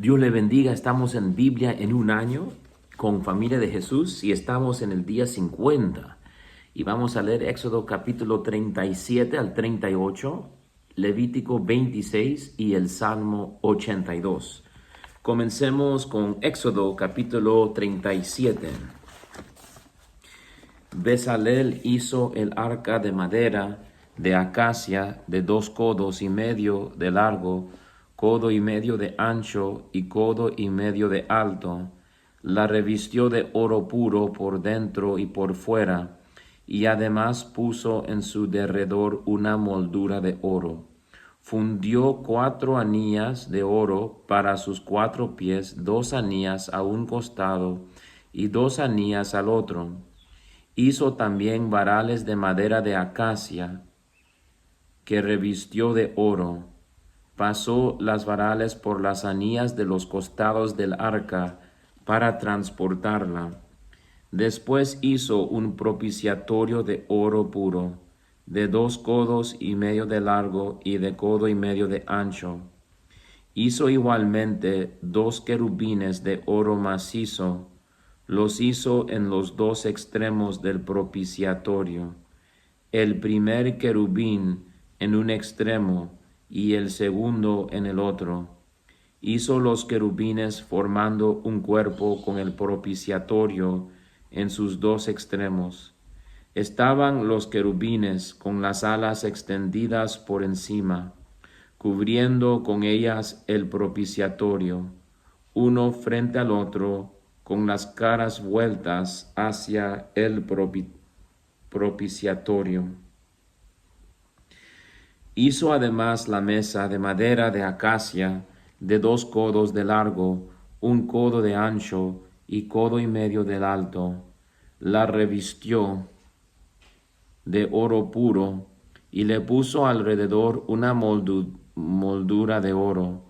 Dios le bendiga. Estamos en Biblia en un año con Familia de Jesús y estamos en el día 50. Y vamos a leer Éxodo capítulo 37 al 38, Levítico 26 y el Salmo 82. Comencemos con Éxodo capítulo 37. Bezalel hizo el arca de madera de acacia de 2 codos y medio de largo, codo y medio de ancho y codo y medio de alto. La revistió de oro puro por dentro y por fuera, y además puso en su derredor una moldura de oro. Fundió 4 anillas de oro para sus 4 pies, 2 anillas a un costado y 2 anillas al otro. Hizo también varales de madera de acacia, que revistió de oro. Pasó las varales por las anillas de los costados del arca para transportarla. Después hizo un propiciatorio de oro puro, de 2 codos y medio de largo y de codo y medio de ancho. Hizo igualmente 2 querubines de oro macizo. Los hizo en los 2 extremos del propiciatorio, el primer querubín en un extremo y el segundo en el otro. Hizo los querubines formando un cuerpo con el propiciatorio en sus 2 extremos. Estaban los querubines con las alas extendidas por encima, cubriendo con ellas el propiciatorio, uno frente al otro, con las caras vueltas hacia el propiciatorio. Hizo además la mesa de madera de acacia, de 2 codos de largo, 1 codo de ancho y codo y medio de alto. La revistió de oro puro y le puso alrededor una moldura de oro.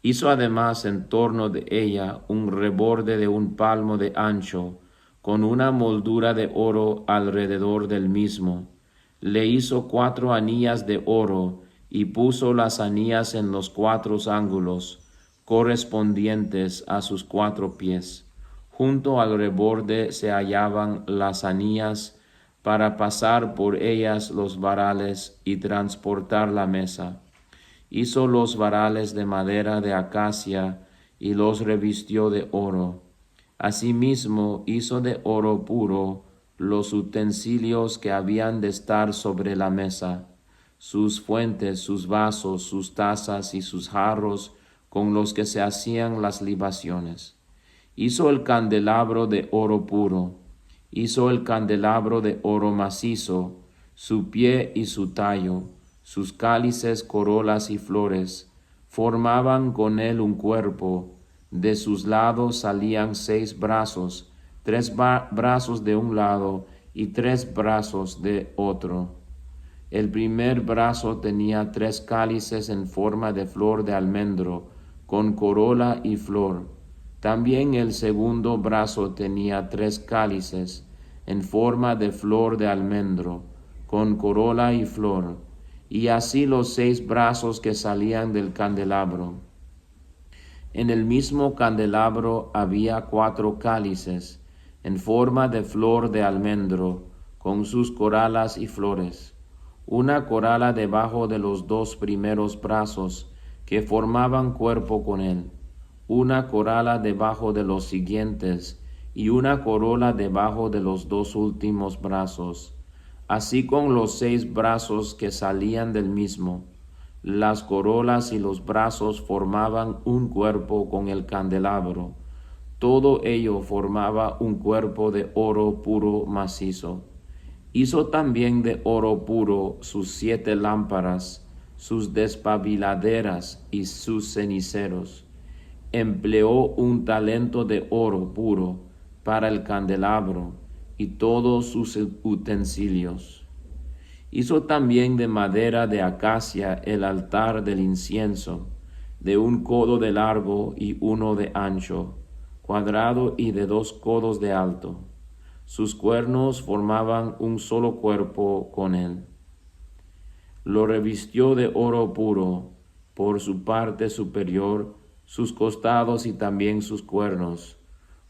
Hizo además en torno de ella un reborde de 1 palmo de ancho, con una moldura de oro alrededor del mismo. Le hizo 4 anillas de oro y puso las anillas en los 4 ángulos, correspondientes a sus 4 pies. Junto al reborde se hallaban las anillas para pasar por ellas los varales y transportar la mesa. Hizo los varales de madera de acacia y los revistió de oro. Asimismo hizo de oro puro los utensilios que habían de estar sobre la mesa, sus fuentes, sus vasos, sus tazas y sus jarros con los que se hacían las libaciones. Hizo el candelabro de oro puro. Hizo el candelabro de oro macizo, su pie y su tallo, sus cálices, corolas y flores, formaban con él un cuerpo. De sus lados salían 6 brazos, 3 brazos de un lado y 3 brazos de otro. El primer brazo tenía 3 cálices en forma de flor de almendro, con corola y flor. También el segundo brazo tenía 3 cálices en forma de flor de almendro, con corola y flor, y así los 6 brazos que salían del candelabro. En el mismo candelabro había 4 cálices en forma de flor de almendro, con sus corolas y flores. Una corola debajo de los 2 primeros brazos que formaban cuerpo con él, una corola debajo de los siguientes y una corola debajo de los 2 últimos brazos, así con los 6 brazos que salían del mismo. Las corolas y los brazos formaban un cuerpo con el candelabro. Todo ello formaba un cuerpo de oro puro macizo. Hizo también de oro puro sus 7 lámparas, sus despabiladeras y sus ceniceros. Empleó 1 talento de oro puro para el candelabro y todos sus utensilios. Hizo también de madera de acacia el altar del incienso, de 1 codo de largo y 1 de ancho, cuadrado y de 2 codos de alto. Sus cuernos formaban un solo cuerpo con él. Lo revistió de oro puro por su parte superior, sus costados y también sus cuernos.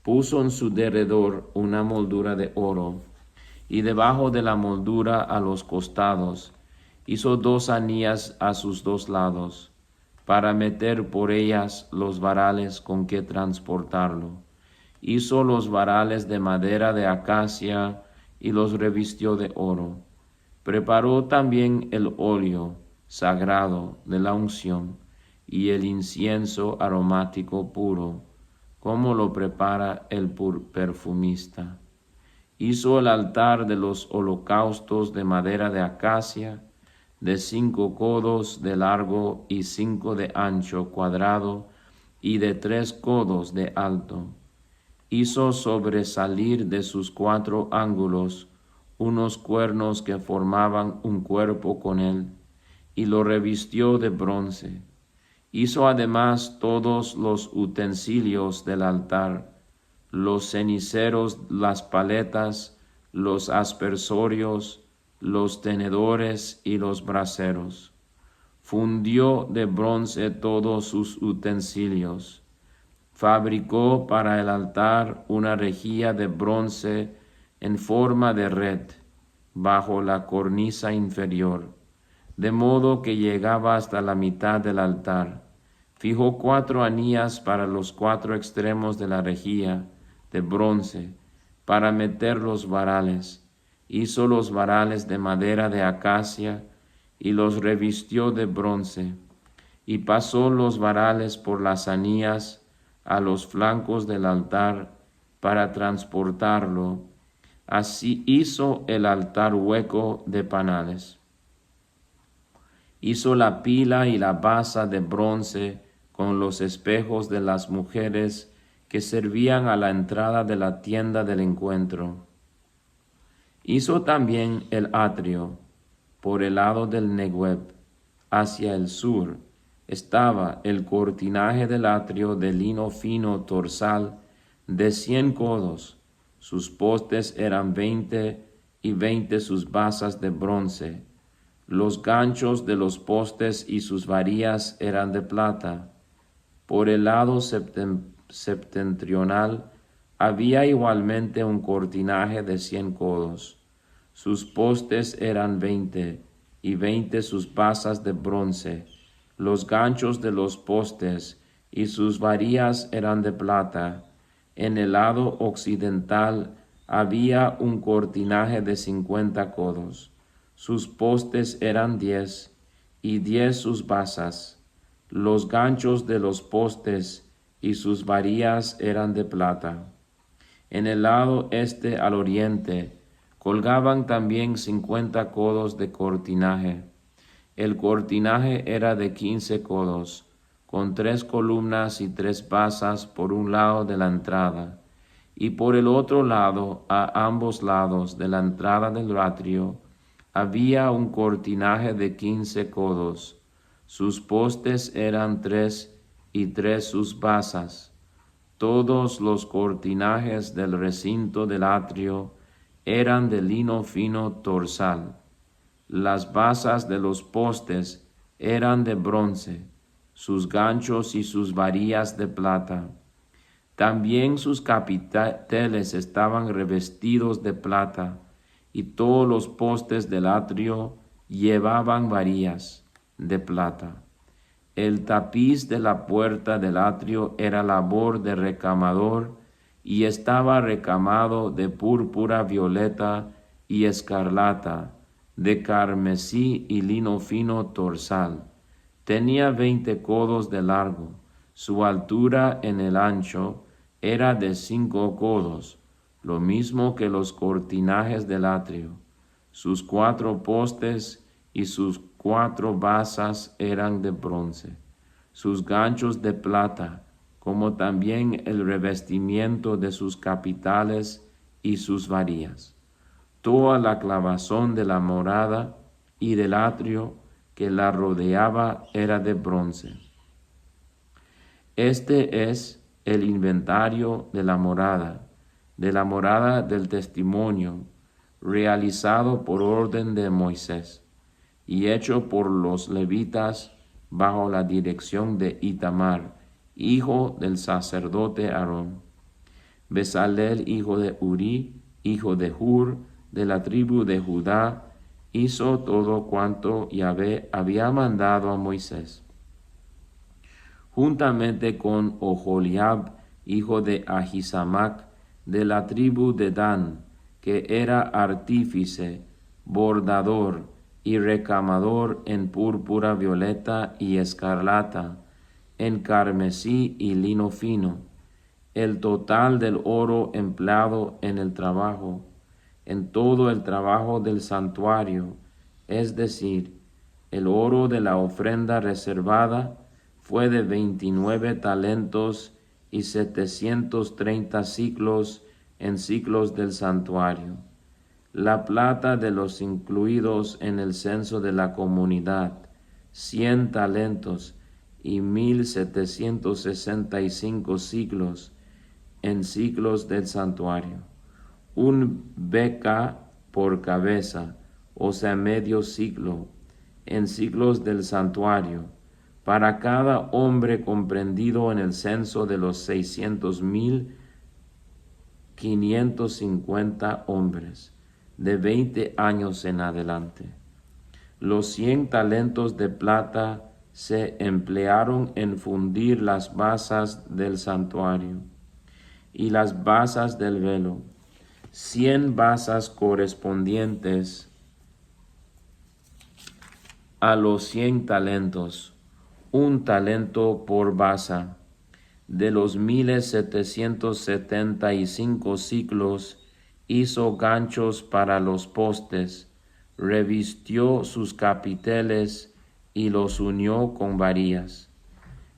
Puso en su derredor una moldura de oro, y debajo de la moldura a los costados hizo 2 anillas a sus 2 lados, para meter por ellas los varales con que transportarlo. Hizo los varales de madera de acacia y los revistió de oro. Preparó también el óleo sagrado de la unción y el incienso aromático puro, como lo prepara el perfumista. Hizo el altar de los holocaustos de madera de acacia, de 5 codos de largo y 5 de ancho cuadrado, y de 3 codos de alto. Hizo sobresalir de sus 4 ángulos unos cuernos que formaban un cuerpo con él, y lo revistió de bronce. Hizo además todos los utensilios del altar, los ceniceros, las paletas, los aspersorios, los tenedores y los braseros. Fundió de bronce todos sus utensilios. Fabricó para el altar una rejilla de bronce en forma de red bajo la cornisa inferior, de modo que llegaba hasta la mitad del altar. Fijó 4 anillas para los 4 extremos de la rejilla de bronce para meter los varales. Hizo los varales de madera de acacia y los revistió de bronce, y pasó los varales por las anillas a los flancos del altar para transportarlo. Así hizo el altar hueco de panales. Hizo la pila y la basa de bronce con los espejos de las mujeres que servían a la entrada de la tienda del encuentro. Hizo también el atrio por el lado del Negueb, hacia el sur. Estaba el cortinaje del atrio de lino fino torsal de 100 codos. Sus postes eran 20 y 20 sus basas de bronce. Los ganchos de los postes y sus varillas eran de plata. Por el lado septentrional había igualmente un cortinaje de 100 codos. Sus postes eran 20 y 20 sus basas de bronce. Los ganchos de los postes y sus varillas eran de plata. En el lado occidental había un cortinaje de 50 codos. Sus postes eran 10 y 10 sus basas. Los ganchos de los postes y sus varillas eran de plata. En el lado este al oriente colgaban también 50 codos de cortinaje. El cortinaje era de 15 codos, con 3 columnas y 3 basas por un lado de la entrada, y por el otro lado, a ambos lados de la entrada del atrio, había un cortinaje de 15 codos. Sus postes eran 3 y 3 sus basas. Todos los cortinajes del recinto del atrio eran de lino fino torsal. Las basas de los postes eran de bronce, sus ganchos y sus varillas de plata. También sus capiteles estaban revestidos de plata, y todos los postes del atrio llevaban varillas de plata. El tapiz de la puerta del atrio era labor de recamador, y estaba recamado de púrpura, violeta y escarlata, de carmesí y lino fino torsal. Tenía 20 codos de largo. Su altura en el ancho era de 5 codos, lo mismo que los cortinajes del atrio. Sus 4 postes y sus 4 basas eran de bronce. Sus ganchos de plata, como también el revestimiento de sus capiteles y sus varillas. Toda la clavazón de la morada y del atrio que la rodeaba era de bronce. Este es el inventario de la morada del testimonio, realizado por orden de Moisés y hecho por los levitas bajo la dirección de Itamar, hijo del sacerdote Aarón. Bezalel, hijo de Uri, hijo de Hur, de la tribu de Judá, hizo todo cuanto Yahvé había mandado a Moisés. Juntamente con Oholiab, hijo de Ahisamac, de la tribu de Dan, que era artífice, bordador y recamador en púrpura, violeta y escarlata, en carmesí y lino fino. El total del oro empleado en el trabajo, en todo el trabajo del santuario, es decir, el oro de la ofrenda reservada, fue de 29 talentos y 730 siclos en siclos del santuario. La plata de los incluidos en el censo de la comunidad, 100 talentos y 1765 siclos en siclos del santuario. Un beca por cabeza, o sea, medio ciclo, en siclos del santuario, para cada hombre comprendido en el censo de los 600,550 hombres, de 20 años en adelante. Los 100 talentos de plata se emplearon en fundir las basas del santuario y las basas del velo, 100 basas correspondientes a los 100 talentos, un talento por basa. De los 1775 siclos hizo ganchos para los postes, revistió sus capiteles y los unió con varillas.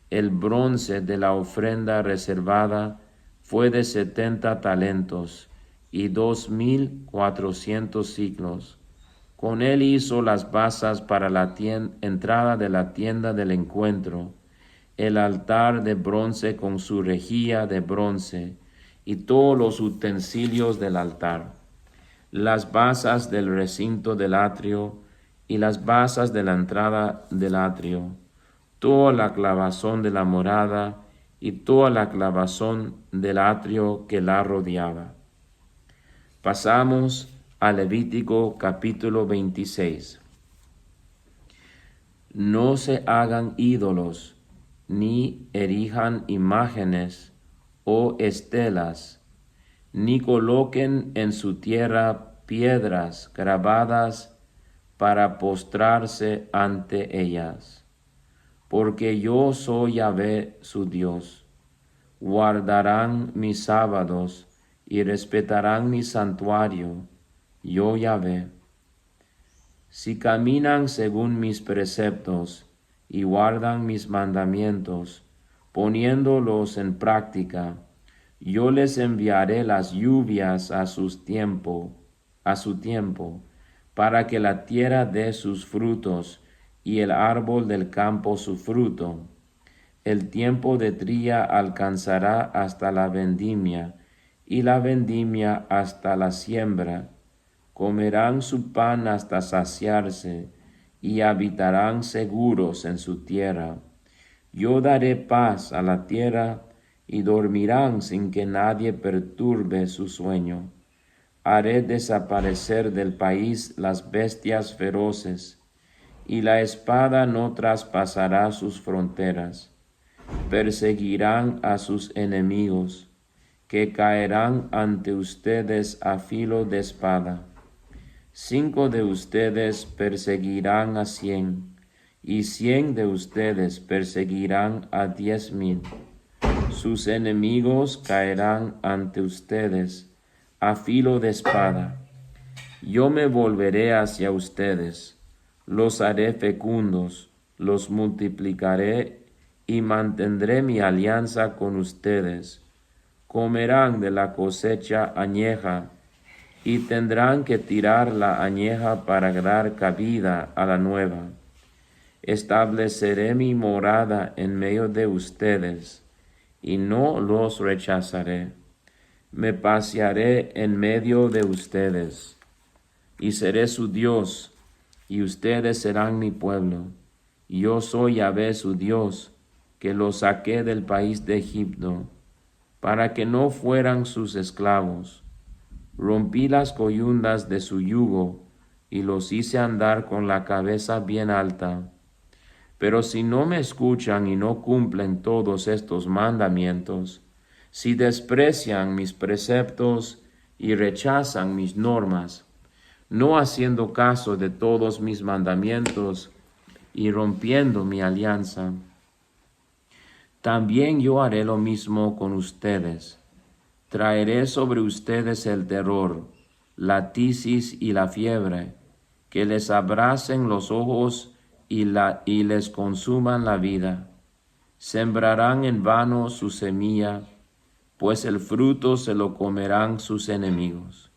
El bronce de la ofrenda reservada fue de 70 talentos y 2,400 siclos. Con él hizo las basas para la entrada de la tienda del encuentro, el altar de bronce con su rejilla de bronce y todos los utensilios del altar, las basas del recinto del atrio y las basas de la entrada del atrio, toda la clavazón de la morada y toda la clavazón del atrio que la rodeaba. Pasamos a Levítico capítulo 26. No se hagan ídolos, ni erijan imágenes o estelas, ni coloquen en su tierra piedras grabadas para postrarse ante ellas. Porque yo soy Yahvé su Dios. Guardarán mis sábados y respetarán mi santuario, yo Yahvé. Si caminan según mis preceptos y guardan mis mandamientos, poniéndolos en práctica, yo les enviaré las lluvias a su tiempo, para que la tierra dé sus frutos y el árbol del campo su fruto. El tiempo de tría alcanzará hasta la vendimia, y la vendimia hasta la siembra. Comerán su pan hasta saciarse, y habitarán seguros en su tierra. Yo daré paz a la tierra, y dormirán sin que nadie perturbe su sueño. Haré desaparecer del país las bestias feroces, y la espada no traspasará sus fronteras. Perseguirán a sus enemigos, que caerán ante ustedes a filo de espada. 5 de ustedes perseguirán a 100, y 100 de ustedes perseguirán a 10,000. Sus enemigos caerán ante ustedes a filo de espada. Yo me volveré hacia ustedes, los haré fecundos, los multiplicaré y mantendré mi alianza con ustedes. Comerán de la cosecha añeja y tendrán que tirar la añeja para dar cabida a la nueva. Estableceré mi morada en medio de ustedes y no los rechazaré. Me pasearé en medio de ustedes y seré su Dios, y ustedes serán mi pueblo. Yo soy Yahvé su Dios, que los saqué del país de Egipto, para que no fueran sus esclavos. Rompí las coyundas de su yugo, y los hice andar con la cabeza bien alta. Pero si no me escuchan y no cumplen todos estos mandamientos, si desprecian mis preceptos y rechazan mis normas, no haciendo caso de todos mis mandamientos y rompiendo mi alianza, también yo haré lo mismo con ustedes. Traeré sobre ustedes el terror, la tisis y la fiebre, que les abracen los ojos y les consuman la vida. Sembrarán en vano su semilla, pues el fruto se lo comerán sus enemigos.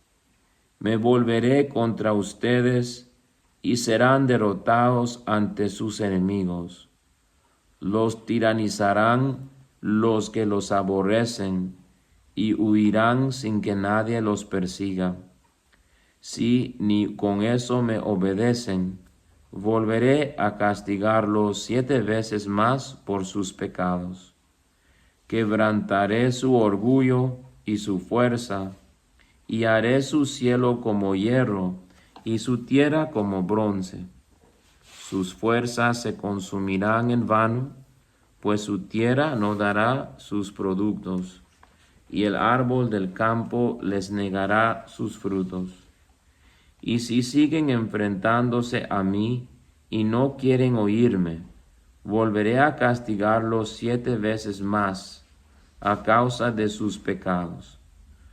Me volveré contra ustedes y serán derrotados ante sus enemigos. Los tiranizarán los que los aborrecen y huirán sin que nadie los persiga. Si ni con eso me obedecen, volveré a castigarlos 7 veces más por sus pecados. Quebrantaré su orgullo y su fuerza, y haré su cielo como hierro y su tierra como bronce. Sus fuerzas se consumirán en vano, pues su tierra no dará sus productos, y el árbol del campo les negará sus frutos. Y si siguen enfrentándose a mí y no quieren oírme, volveré a castigarlos 7 veces más a causa de sus pecados.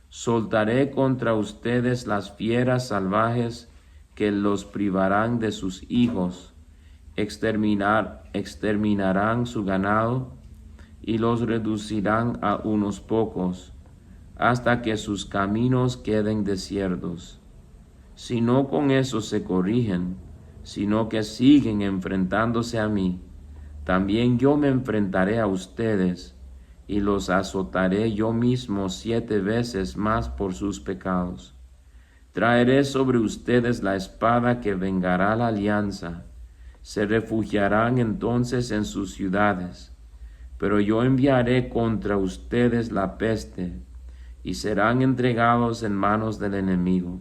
Soltaré contra ustedes las fieras salvajes que los privarán de sus hijos, exterminarán su ganado y los reducirán a unos pocos, hasta que sus caminos queden desiertos. Si no con eso se corrigen, sino que siguen enfrentándose a mí, también yo me enfrentaré a ustedes y los azotaré yo mismo 7 veces más por sus pecados. Traeré sobre ustedes la espada que vengará la alianza. Se refugiarán entonces en sus ciudades, pero yo enviaré contra ustedes la peste y serán entregados en manos del enemigo.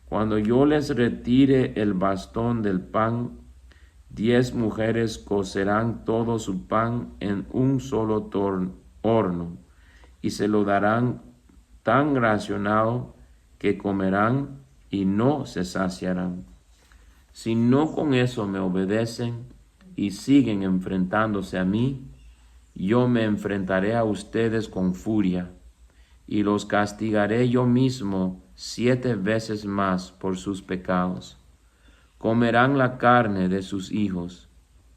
Cuando yo les retire el bastón del pan, 10 mujeres cocerán todo su pan en un solo horno, y se lo darán tan racionado que comerán y no se saciarán. Si no con eso me obedecen y siguen enfrentándose a mí, yo me enfrentaré a ustedes con furia, y los castigaré yo mismo 7 veces más por sus pecados. Comerán la carne de sus hijos,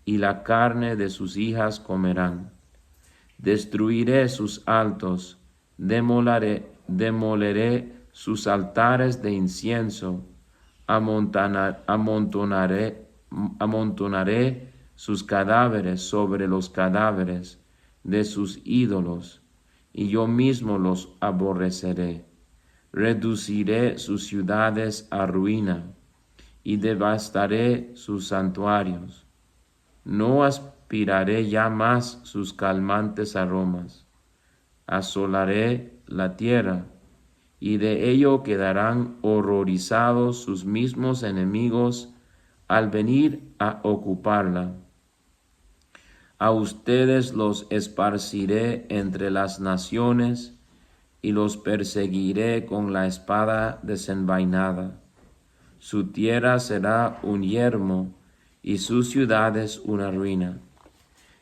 y la carne de sus hijas comerán. Destruiré sus altos, demoleré sus altares de incienso, amontonaré sus cadáveres sobre los cadáveres de sus ídolos, y yo mismo los aborreceré. Reduciré sus ciudades a ruina, y devastaré sus santuarios. No aspiraré ya más sus calmantes aromas. Asolaré la tierra, y de ello quedarán horrorizados sus mismos enemigos al venir a ocuparla. A ustedes los esparciré entre las naciones, y los perseguiré con la espada desenvainada. Su tierra será un yermo, y sus ciudades una ruina.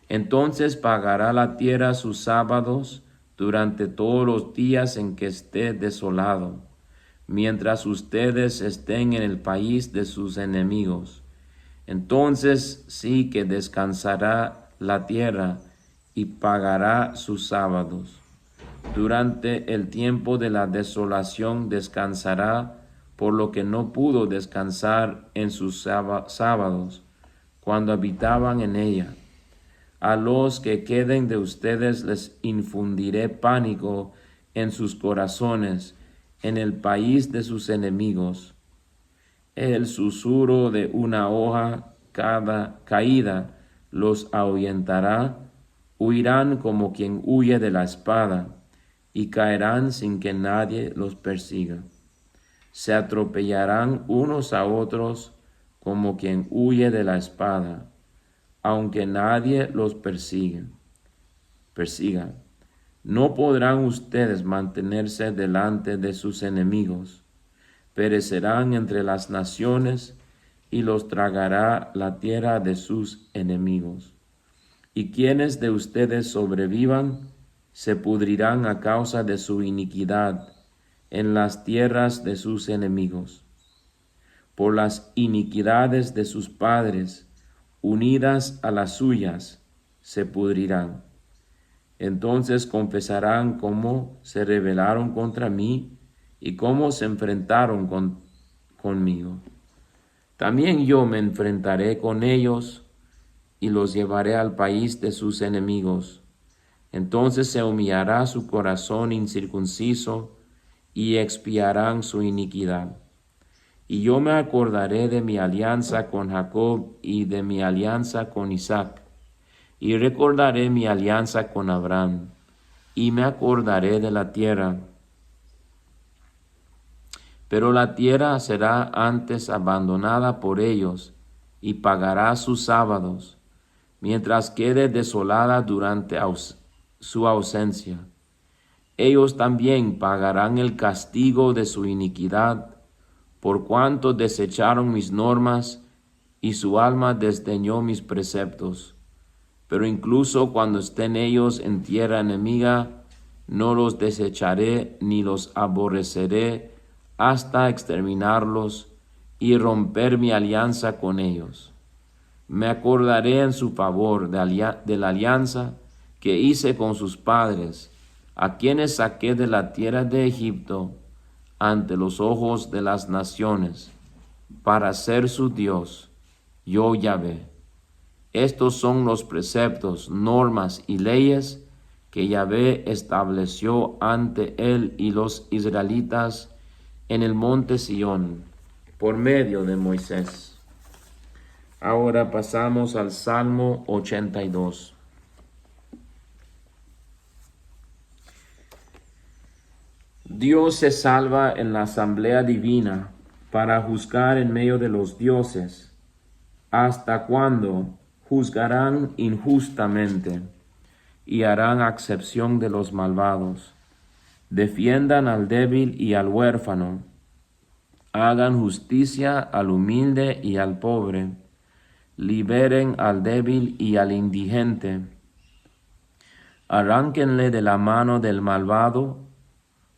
Entonces pagará la tierra sus sábados durante todos los días en que esté desolado, mientras ustedes estén en el país de sus enemigos. Entonces sí que descansará la tierra y pagará sus sábados. Durante el tiempo de la desolación descansará, por lo que no pudo descansar en sus sábados, cuando habitaban en ella. A los que queden de ustedes les infundiré pánico en sus corazones, en el país de sus enemigos. El susurro de una hoja caída los ahuyentará, huirán como quien huye de la espada, y caerán sin que nadie los persiga. Se atropellarán unos a otros como quien huye de la espada, aunque nadie los persiga. No podrán ustedes mantenerse delante de sus enemigos. Perecerán entre las naciones y los tragará la tierra de sus enemigos. Y quienes de ustedes sobrevivan se pudrirán a causa de su iniquidad en las tierras de sus enemigos. Por las iniquidades de sus padres, unidas a las suyas, se pudrirán. Entonces confesarán cómo se rebelaron contra mí y cómo se enfrentaron conmigo. También yo me enfrentaré con ellos y los llevaré al país de sus enemigos. Entonces se humillará su corazón incircunciso y expiarán su iniquidad. Y yo me acordaré de mi alianza con Jacob y de mi alianza con Isaac, y recordaré mi alianza con Abraham, y me acordaré de la tierra. Pero la tierra será antes abandonada por ellos, y pagará sus sábados, mientras quede desolada durante su ausencia. Ellos también pagarán el castigo de su iniquidad, por cuanto desecharon mis normas, y su alma desdeñó mis preceptos. Pero incluso cuando estén ellos en tierra enemiga, no los desecharé ni los aborreceré hasta exterminarlos y romper mi alianza con ellos. Me acordaré en su favor de la alianza que hice con sus padres, a quienes saqué de la tierra de Egipto ante los ojos de las naciones, para ser su Dios, yo Yahvé. Estos son los preceptos, normas y leyes que Yahvé estableció ante él y los israelitas en el monte Sión, por medio de Moisés. Ahora pasamos al Salmo 82. Dios se salva en la asamblea divina para juzgar en medio de los dioses. ¿Hasta cuándo juzgarán injustamente y harán acepción de los malvados? Defiendan al débil y al huérfano. Hagan justicia al humilde y al pobre. Liberen al débil y al indigente. Arránquenle de la mano del malvado.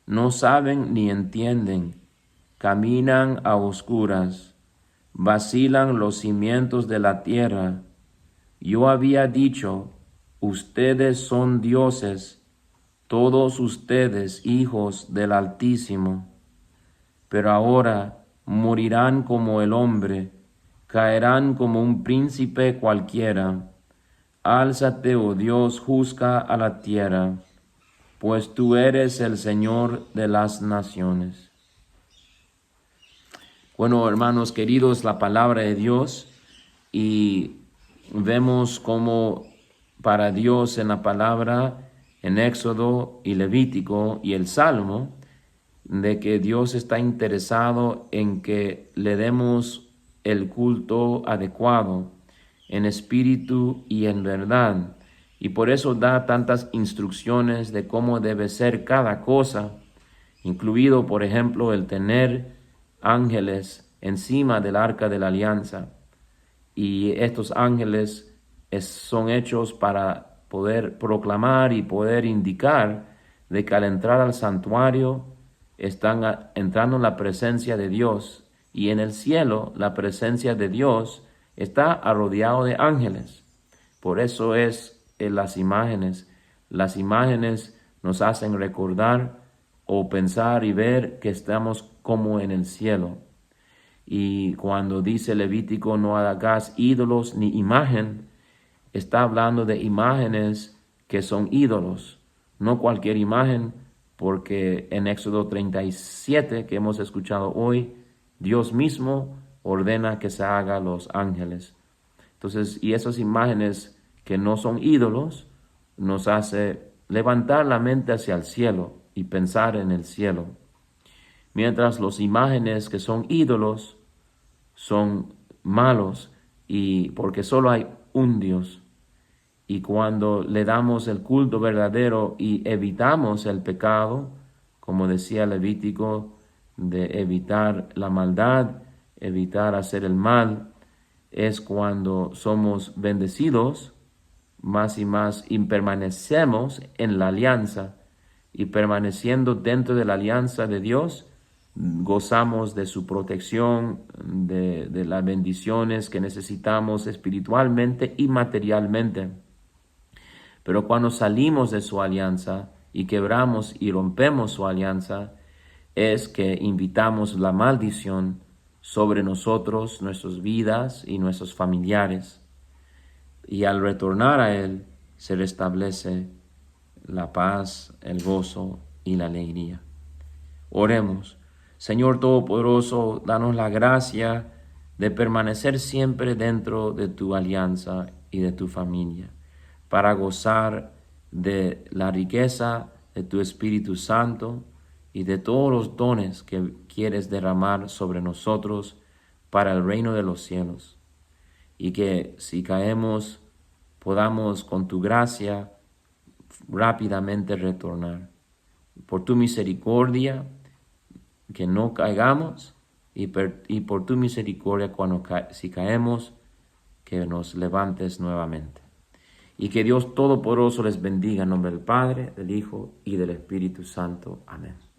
No saben ni entienden. Caminan a oscuras. Vacilan los cimientos de la tierra. Yo había dicho, ustedes son dioses, todos ustedes hijos del Altísimo. Pero ahora morirán como el hombre, caerán como un príncipe cualquiera. Álzate, oh Dios, juzga a la tierra, pues tú eres el Señor de las naciones. Bueno, hermanos queridos, la palabra de Dios, y vemos cómo para Dios en la palabra, en Éxodo y Levítico y el Salmo, de que Dios está interesado en que le demos el culto adecuado, en espíritu y en verdad. Y por eso da tantas instrucciones de cómo debe ser cada cosa, incluido, por ejemplo, el tener ángeles encima del arca de la alianza. Y estos ángeles son hechos para poder proclamar y poder indicar de que al entrar al santuario están entrando en la presencia de Dios, y en el cielo la presencia de Dios está rodeado de ángeles. Por eso es las imágenes nos hacen recordar o pensar y ver que estamos como en el cielo. Y cuando dice Levítico, no hagas ídolos ni imagen, está hablando de imágenes que son ídolos, no cualquier imagen, porque en Éxodo 37, que hemos escuchado hoy, Dios mismo ordena que se haga los ángeles. Entonces, y esas imágenes que no son ídolos, nos hace levantar la mente hacia el cielo y pensar en el cielo, mientras las imágenes que son ídolos son malos y porque solo hay un Dios. Y cuando le damos el culto verdadero y evitamos el pecado, como decía Levítico, de evitar la maldad, evitar hacer el mal, es cuando somos bendecidos más y más y permanecemos en la alianza. Y permaneciendo dentro de la alianza de Dios, gozamos de su protección, de las bendiciones que necesitamos espiritualmente y materialmente. Pero cuando salimos de su alianza y quebramos y rompemos su alianza, es que invitamos la maldición sobre nosotros, nuestras vidas y nuestros familiares. Y al retornar a Él, se restablece la paz, el gozo y la alegría. Oremos. Señor Todopoderoso, danos la gracia de permanecer siempre dentro de tu alianza y de tu familia, para gozar de la riqueza de tu Espíritu Santo y de todos los dones que quieres derramar sobre nosotros para el reino de los cielos. Y que si caemos, podamos con tu gracia rápidamente retornar. Por tu misericordia, que no caigamos, y por tu misericordia, si caemos, que nos levantes nuevamente. Y que Dios Todopoderoso les bendiga en nombre del Padre, del Hijo y del Espíritu Santo. Amén.